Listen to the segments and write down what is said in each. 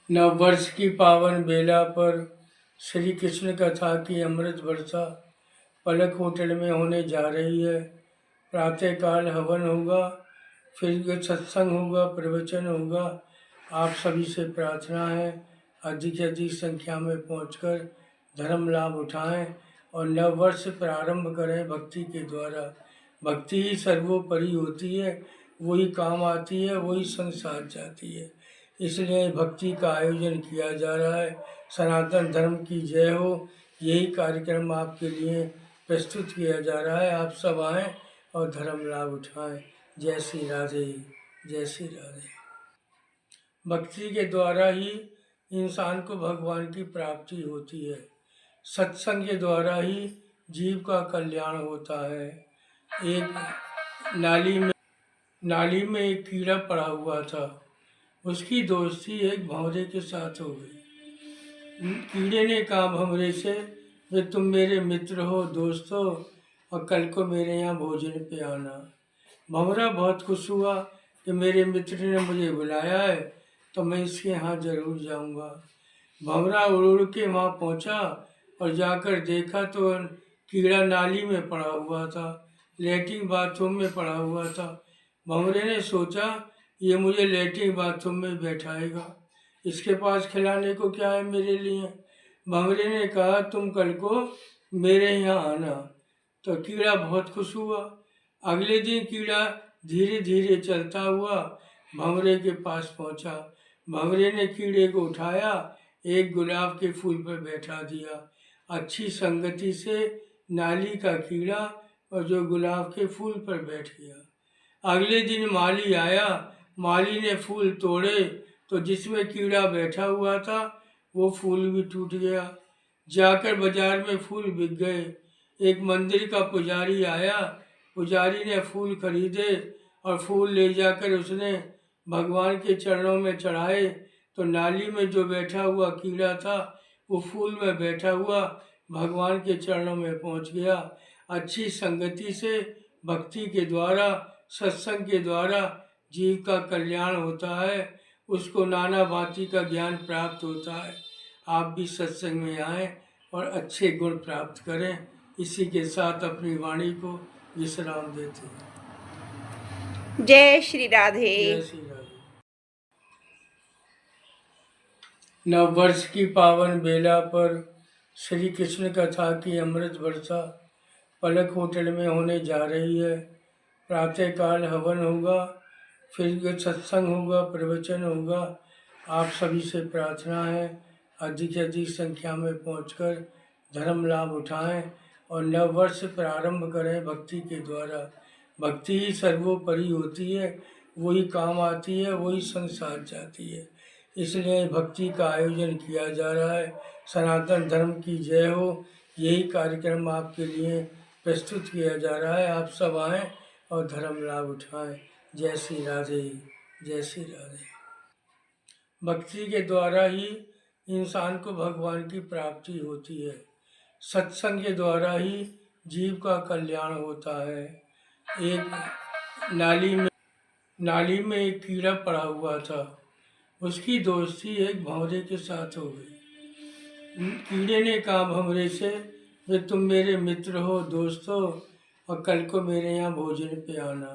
नववर्ष की पावन बेला पर श्री कृष्ण कथा की अमृत वर्षा पलक होटल में होने जा रही है। प्रातःकाल हवन होगा, फिर सत्संग होगा, प्रवचन होगा। आप सभी से प्रार्थना है अधिक से अधिक संख्या में पहुंचकर धर्म लाभ उठाएं और नववर्ष प्रारंभ करें भक्ति के द्वारा। भक्ति ही सर्वोपरि होती है, वही काम आती है, वही संसार जाती है। इसलिए भक्ति का आयोजन किया जा रहा है। सनातन धर्म की जय हो, यही कार्यक्रम आपके लिए प्रस्तुत किया जा रहा है। आप सब आएँ और धर्म लाभ उठाएं। जय श्री राधे, जय श्री राधे। भक्ति के द्वारा ही इंसान को भगवान की प्राप्ति होती है। सत्संग के द्वारा ही जीव का कल्याण होता है। एक नाली में एक कीड़ा पड़ा हुआ था। उसकी दोस्ती एक भंवरे के साथ हो गई। कीड़े ने कहा भंवरे से, वे तुम मेरे मित्र हो, दोस्त हो, और कल को मेरे यहाँ भोजन पे आना। भंवरा बहुत खुश हुआ कि मेरे मित्र ने मुझे बुलाया है तो मैं इसके यहाँ जरूर जाऊँगा। भंवरा उड़ उड़ के वहाँ पहुँचा और जाकर देखा तो कीड़ा नाली में पड़ा हुआ था, लेटरिन बाथरूम में पड़ा हुआ था। भंवरे ने सोचा ये मुझे लेटरिन बाथरूम में बैठाएगा, इसके पास खिलाने को क्या है मेरे लिए। भंवरे ने कहा तुम कल को मेरे यहाँ आना। तो कीड़ा बहुत खुश हुआ। अगले दिन कीड़ा धीरे धीरे चलता हुआ भंवरे के पास पहुंचा। भंवरे ने कीड़े को उठाया, एक गुलाब के फूल पर बैठा दिया। अच्छी संगति से नाली का कीड़ा और जो गुलाब के फूल पर बैठ गया। अगले दिन माली आया। माली ने फूल तोड़े तो जिसमें कीड़ा बैठा हुआ था वो फूल भी टूट गया। जाकर बाजार में फूल बिक गए। एक मंदिर का पुजारी आया। पुजारी ने फूल खरीदे और फूल ले जाकर उसने भगवान के चरणों में चढ़ाए तो नाली में जो बैठा हुआ कीड़ा था वो फूल में बैठा हुआ भगवान के चरणों में पहुंच गया। अच्छी संगति से भक्ति के द्वारा, सत्संग के द्वारा जीव का कल्याण होता है, उसको नाना भांति का ज्ञान प्राप्त होता है। आप भी सत्संग में आएँ और अच्छे गुण प्राप्त करें। इसी के साथ अपनी वाणी को विश्राम देते हैं। जय श्री राधे। जय श्री राधे। नववर्ष की पावन बेला पर श्री कृष्ण कथा की अमृत वर्षा पलक होटल में होने जा रही है। प्रातःकाल हवन होगा, फिर सत्संग होगा, प्रवचन होगा। आप सभी से प्रार्थना है अधिक से अधिक संख्या में पहुंचकर धर्म लाभ उठाएं और नववर्ष प्रारंभ करें भक्ति के द्वारा। भक्ति ही सर्वोपरि होती है, वही काम आती है, वही संसार जाती है। इसलिए भक्ति का आयोजन किया जा रहा है। सनातन धर्म की जय हो, यही कार्यक्रम आपके लिए प्रस्तुत किया जा रहा है। आप सब आएँ और धर्म लाभ उठाएं। जय श्री राधे, जय श्री राधे। भक्ति के द्वारा ही इंसान को भगवान की प्राप्ति होती है। सत्संग के द्वारा ही जीव का कल्याण होता है। एक नाली में एक कीड़ा पड़ा हुआ था। उसकी दोस्ती एक भंवरे के साथ हो गई। कीड़े ने कहा भंवरे से, वे तुम मेरे मित्र हो, दोस्त हो, और कल को मेरे यहाँ भोजन पे आना।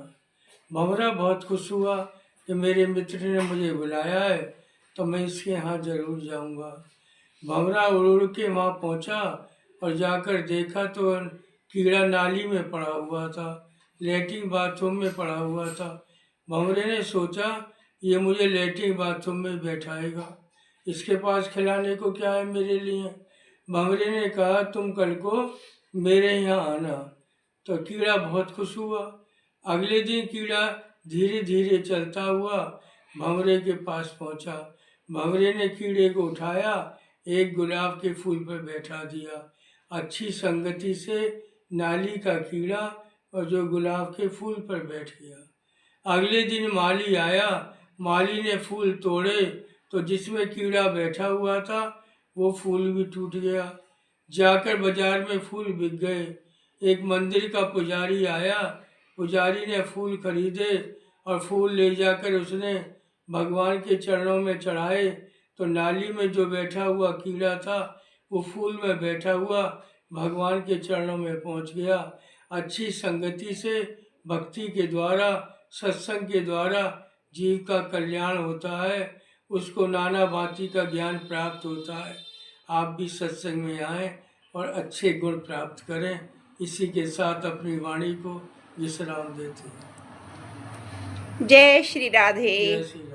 भंवरा बहुत खुश हुआ कि मेरे मित्र ने मुझे बुलाया है तो मैं इसके यहाँ जरूर जाऊँगा। भंवरा उड़ उड़ के वहाँ पहुँचा और जाकर देखा तो कीड़ा नाली में पड़ा हुआ था, लेटरिन बाथरूम में पड़ा हुआ था। भंवरे ने सोचा ये मुझे लेटरिन बाथरूम में बैठाएगा, इसके पास खिलाने को क्या है मेरे लिए। भंवरे ने कहा तुम कल को मेरे यहाँ आना। तो कीड़ा बहुत खुश हुआ। अगले दिन कीड़ा धीरे धीरे चलता हुआ भंवरे के पास पहुंचा। भंवरे ने कीड़े को उठाया, एक गुलाब के फूल पर बैठा दिया। अच्छी संगति से नाली का कीड़ा और जो गुलाब के फूल पर बैठ गया। अगले दिन माली आया। माली ने फूल तोड़े तो जिसमें कीड़ा बैठा हुआ था वो फूल भी टूट गया। जाकर बाजार में फूल बिक गए। एक मंदिर का पुजारी आया। पुजारी ने फूल खरीदे और फूल ले जाकर उसने भगवान के चरणों में चढ़ाए तो नाली में जो बैठा हुआ कीड़ा था वो फूल में बैठा हुआ भगवान के चरणों में पहुंच गया। अच्छी संगति से भक्ति के द्वारा, सत्संग के द्वारा जीव का कल्याण होता है, उसको नाना भांति का ज्ञान प्राप्त होता है। आप भी सत्संग में आएं और अच्छे गुण प्राप्त करें। इसी के साथ अपनी वाणी को विश्राम देते हैं। जय श्री राधे। जय श्री राधे।